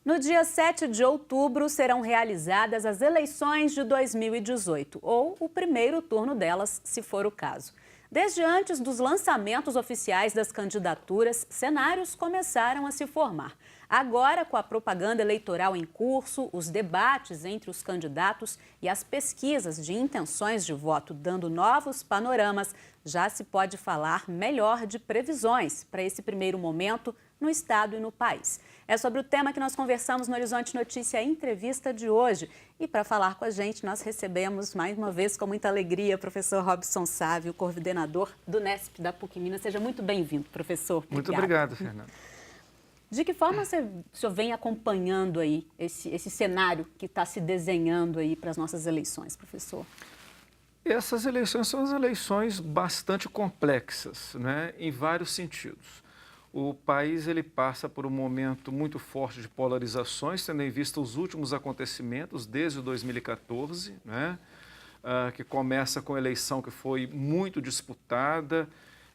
No dia 7 de outubro serão realizadas as eleições de 2018, ou o primeiro turno delas, se for o caso. Desde antes dos lançamentos oficiais das candidaturas, cenários começaram a se formar. Agora, com a propaganda eleitoral em curso, os debates entre os candidatos e as pesquisas de intenções de voto dando novos panoramas, já se pode falar melhor de previsões para esse primeiro momento no estado e no país. É sobre o tema que nós conversamos no Horizonte Notícia Entrevista de hoje. E para falar com a gente, nós recebemos mais uma vez com muita alegria o professor Robson Sávio, coordenador do NESP da PUC Minas. Seja muito bem-vindo, professor. Muito obrigado, Fernanda. De que forma o senhor vem acompanhando aí esse cenário que está se desenhando aí para as nossas eleições, professor? Essas eleições são as eleições bastante complexas, né, em vários sentidos. O país ele passa por um momento muito forte de polarizações, tendo em vista os últimos acontecimentos desde 2014, né, que começa com a eleição que foi muito disputada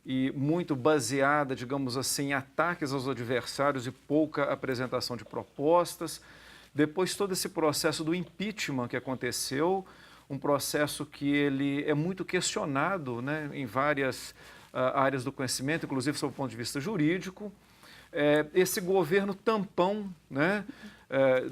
e muito baseada, digamos assim, em ataques aos adversários e pouca apresentação de propostas. Depois todo esse processo do impeachment que aconteceu, um processo que ele é muito questionado, né, em várias áreas do conhecimento, inclusive sob o ponto de vista jurídico. Esse governo tampão, né,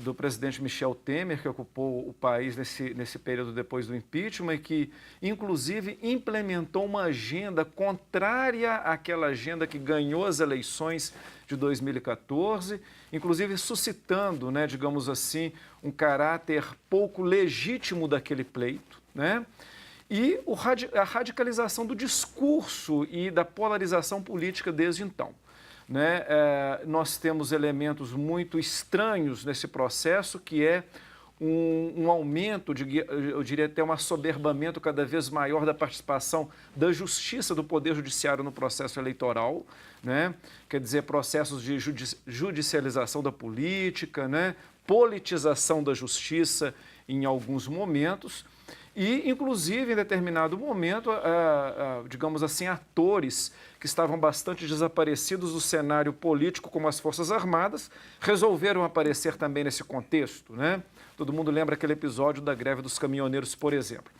do presidente Michel Temer, que ocupou o país nesse período depois do impeachment e que, inclusive, implementou uma agenda contrária àquela agenda que ganhou as eleições de 2014, inclusive suscitando, né, digamos assim, um caráter pouco legítimo daquele pleito, né? E a radicalização do discurso e da polarização política desde então. Né? Nós temos elementos muito estranhos nesse processo, que é um aumento, eu diria até um assoberbamento cada vez maior da participação da justiça, do Poder Judiciário no processo eleitoral, né? Quer dizer, processos de judicialização da política, né? Politização da justiça em alguns momentos. E, inclusive, em determinado momento, digamos assim, atores que estavam bastante desaparecidos do cenário político, como as Forças Armadas, resolveram aparecer também nesse contexto, né? Todo mundo lembra aquele episódio da greve dos caminhoneiros, por exemplo.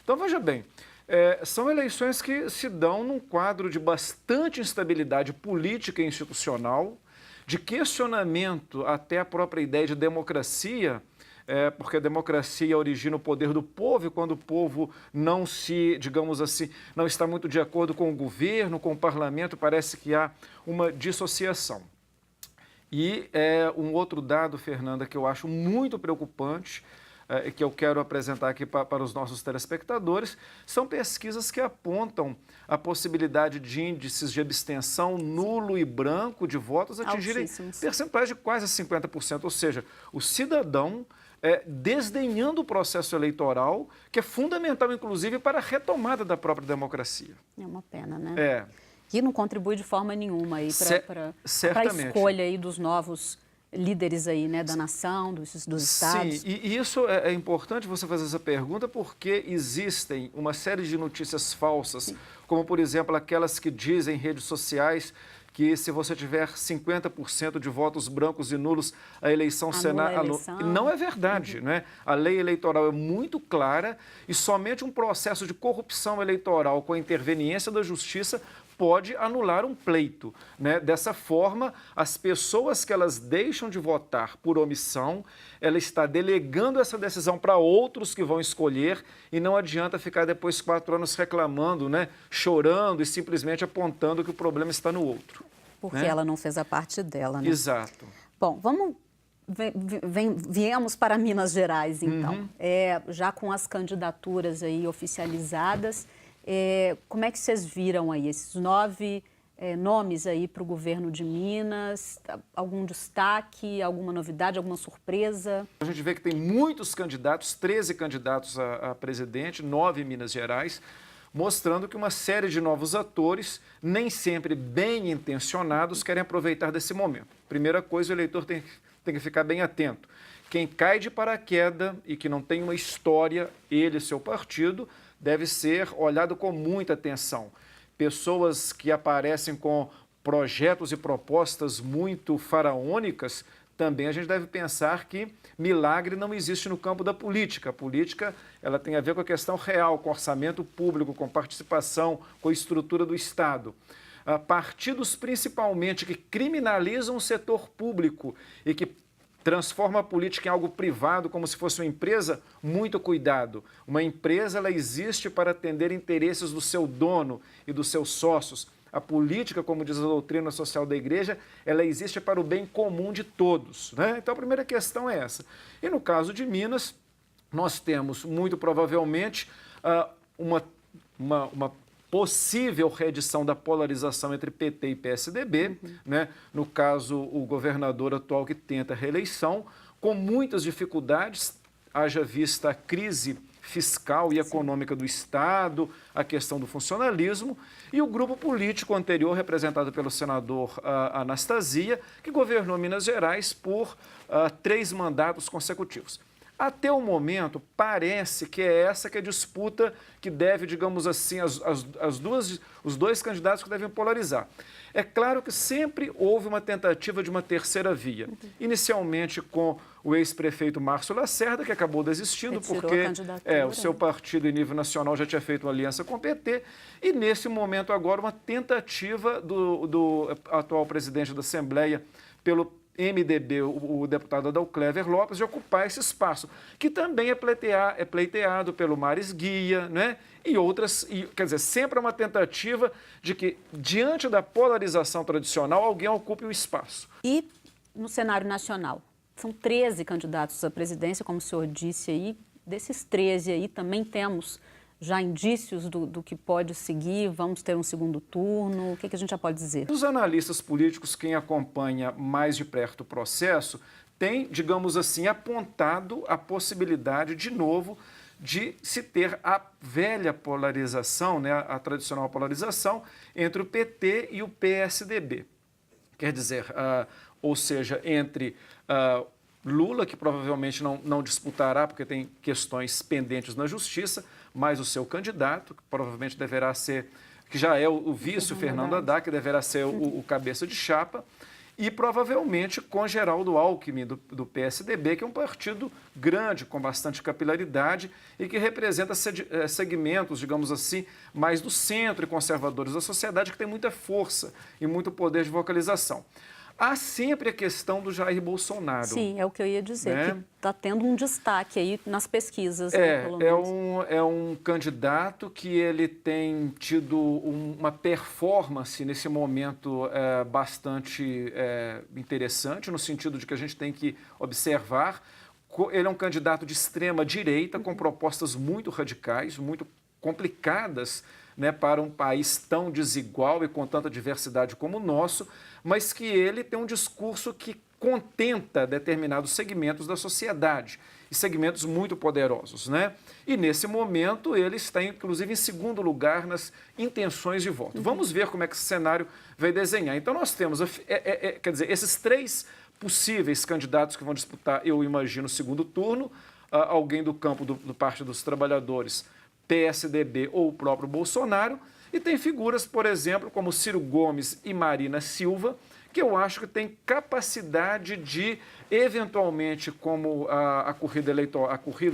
Então, veja bem, são eleições que se dão num quadro de bastante instabilidade política e institucional, de questionamento até a própria ideia de democracia, porque a democracia origina o poder do povo e quando o povo não se, digamos assim, não está muito de acordo com o governo, com o parlamento, parece que há uma dissociação. E um outro dado, Fernanda, que eu acho muito preocupante, que eu quero apresentar aqui para os nossos telespectadores, são pesquisas que apontam a possibilidade de índices de abstenção nulo e branco de votos atingirem percentuais de quase 50%, ou seja, o cidadão desdenhando o processo eleitoral, que é fundamental, inclusive, para a retomada da própria democracia. É uma pena, né? Que não contribui de forma nenhuma aí para a escolha aí dos novos líderes aí, né, da nação, dos estados. Sim, e isso é importante você fazer essa pergunta porque existem uma série de notícias falsas, sim, como, por exemplo, aquelas que dizem em redes sociais que se você tiver 50% de votos brancos e nulos, a eleição será... Não é verdade, né? A lei eleitoral é muito clara e somente um processo de corrupção eleitoral com a interveniência da justiça pode anular um pleito, né? Dessa forma, as pessoas que elas deixam de votar por omissão, ela está delegando essa decisão para outros que vão escolher e não adianta ficar depois 4 anos reclamando, né? Chorando e simplesmente apontando que o problema está no outro. Porque, né? Ela não fez a parte dela, né? Exato. Bom, viemos para Minas Gerais, então. Já com as candidaturas aí oficializadas, como é que vocês viram aí esses 9 nomes aí para o governo de Minas? Algum destaque, alguma novidade, alguma surpresa? A gente vê que tem muitos candidatos, 13 candidatos a presidente, 9 em Minas Gerais, mostrando que uma série de novos atores, nem sempre bem intencionados, querem aproveitar desse momento. Primeira coisa, o eleitor tem que ficar bem atento. Quem cai de paraquedas e que não tem uma história, ele e seu partido, deve ser olhado com muita atenção. Pessoas que aparecem com projetos e propostas muito faraônicas também a gente deve pensar que milagre não existe no campo da política. A política, ela tem a ver com a questão real, com orçamento público, com participação, com a estrutura do Estado. Partidos, principalmente, que criminalizam o setor público e que transforma a política em algo privado, como se fosse uma empresa, muito cuidado. Uma empresa, ela existe para atender interesses do seu dono e dos seus sócios. A política, como diz a doutrina social da Igreja, ela existe para o bem comum de todos, né? Então, a primeira questão é essa. E no caso de Minas, nós temos, muito provavelmente, uma possível reedição da polarização entre PT e PSDB, né? No caso, o governador atual que tenta a reeleição, com muitas dificuldades, haja vista a crise fiscal e econômica do Estado, a questão do funcionalismo, e o grupo político anterior, representado pelo senador Anastasia, que governou Minas Gerais por 3 mandatos consecutivos. Até o momento, parece que é essa que é a disputa que deve, digamos assim, os dois candidatos que devem polarizar. É claro que sempre houve uma tentativa de uma terceira via. Inicialmente com o ex-prefeito Márcio Lacerda, que acabou desistindo porque o seu partido em nível nacional já tinha feito uma aliança com o PT, e nesse momento agora uma tentativa do atual presidente da Assembleia pelo MDB, o deputado Adalcléver Lopes, de ocupar esse espaço, que também é pleiteado pelo Maris Guia, né? E outras, quer dizer, sempre é uma tentativa de que, diante da polarização tradicional, alguém ocupe o espaço. E no cenário nacional? São 13 candidatos à presidência, como o senhor disse aí. Desses 13 aí também temos já indícios do que pode seguir? Vamos ter um segundo turno? O que a gente já pode dizer? Os analistas políticos, quem acompanha mais de perto o processo, tem, digamos assim, apontado a possibilidade, de novo, de se ter a velha polarização, né, a tradicional polarização, entre o PT e o PSDB. Quer dizer, ou seja, entre Lula, que provavelmente não disputará, porque tem questões pendentes na Justiça, mas o seu candidato, que provavelmente deverá ser, que já é o vice, o Fernando Haddad, que deverá ser o cabeça de chapa, e provavelmente com Geraldo Alckmin, do PSDB, que é um partido grande, com bastante capilaridade e que representa segmentos, digamos assim, mais do centro e conservadores da sociedade, que tem muita força e muito poder de vocalização. Há sempre a questão do Jair Bolsonaro. Sim, é o que eu ia dizer, né? Que está tendo um destaque aí nas pesquisas. É um candidato que ele tem tido uma performance nesse momento bastante interessante, no sentido de que a gente tem que observar. Ele é um candidato de extrema direita, com propostas muito radicais, muito complicadas, né, para um país tão desigual e com tanta diversidade como o nosso, mas que ele tem um discurso que contenta determinados segmentos da sociedade, e segmentos muito poderosos, né? E nesse momento ele está, inclusive, em segundo lugar nas intenções de voto. Vamos ver como é que esse cenário vai desenhar. Então nós temos, quer dizer, esses 3 possíveis candidatos que vão disputar, eu imagino, o segundo turno, alguém do campo do Partido dos Trabalhadores, PSDB ou o próprio Bolsonaro, e tem figuras, por exemplo, como Ciro Gomes e Marina Silva, que eu acho que tem capacidade de, eventualmente, como a corrida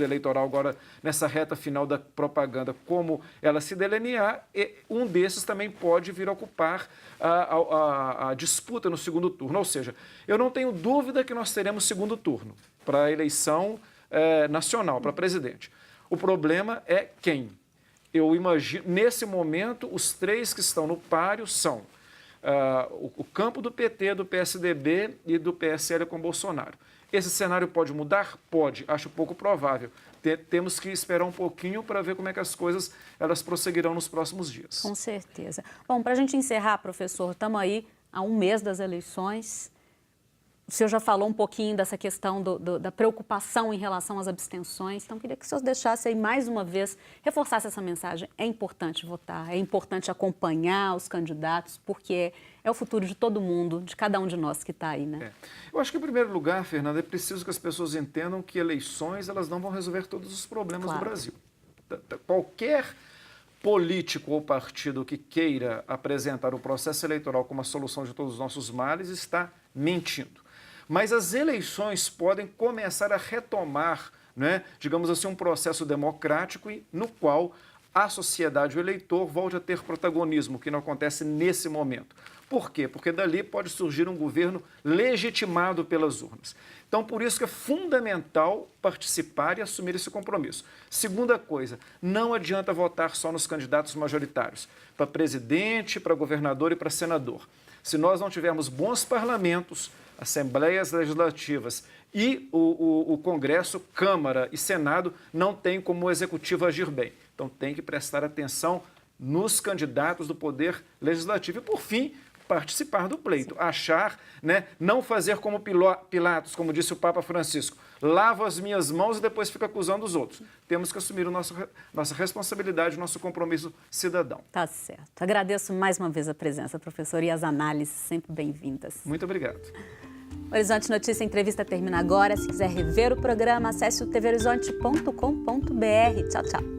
eleitoral agora, nessa reta final da propaganda, como ela se delinear, um desses também pode vir a ocupar a disputa no segundo turno. Ou seja, eu não tenho dúvida que nós teremos segundo turno para a eleição nacional, para presidente. O problema é quem? Eu imagino, nesse momento, os 3 que estão no páreo são o campo do PT, do PSDB e do PSL com Bolsonaro. Esse cenário pode mudar? Pode, acho pouco provável. Temos que esperar um pouquinho para ver como é que as coisas elas prosseguirão nos próximos dias. Com certeza. Bom, para a gente encerrar, professor, estamos aí há um mês das eleições. O senhor já falou um pouquinho dessa questão da preocupação em relação às abstenções, então queria que o senhor deixasse aí mais uma vez, reforçasse essa mensagem. É importante votar, é importante acompanhar os candidatos, porque é o futuro de todo mundo, de cada um de nós que está aí, né? Eu acho que, em primeiro lugar, Fernanda, é preciso que as pessoas entendam que eleições elas não vão resolver todos os problemas do Brasil. Qualquer político ou partido que queira apresentar o processo eleitoral como a solução de todos os nossos males está mentindo. Mas as eleições podem começar a retomar, né, digamos assim, um processo democrático no qual a sociedade, o eleitor, volte a ter protagonismo, que não acontece nesse momento. Por quê? Porque dali pode surgir um governo legitimado pelas urnas. Então, por isso que é fundamental participar e assumir esse compromisso. Segunda coisa, não adianta votar só nos candidatos majoritários, para presidente, para governador e para senador. Se nós não tivermos bons parlamentos, assembleias legislativas e o Congresso, Câmara e Senado, não tem como o Executivo agir bem. Então, tem que prestar atenção nos candidatos do Poder Legislativo. E, por fim, participar do pleito, achar, né, não fazer como Pilatos, como disse o Papa Francisco, lavo as minhas mãos e depois fica acusando os outros. Temos que assumir nossa responsabilidade, nosso compromisso cidadão. Tá certo. Agradeço mais uma vez a presença, professor, e as análises sempre bem-vindas. Muito obrigado. Horizonte Notícia Entrevista termina agora. Se quiser rever o programa, acesse o tvhorizonte.com.br. Tchau, tchau.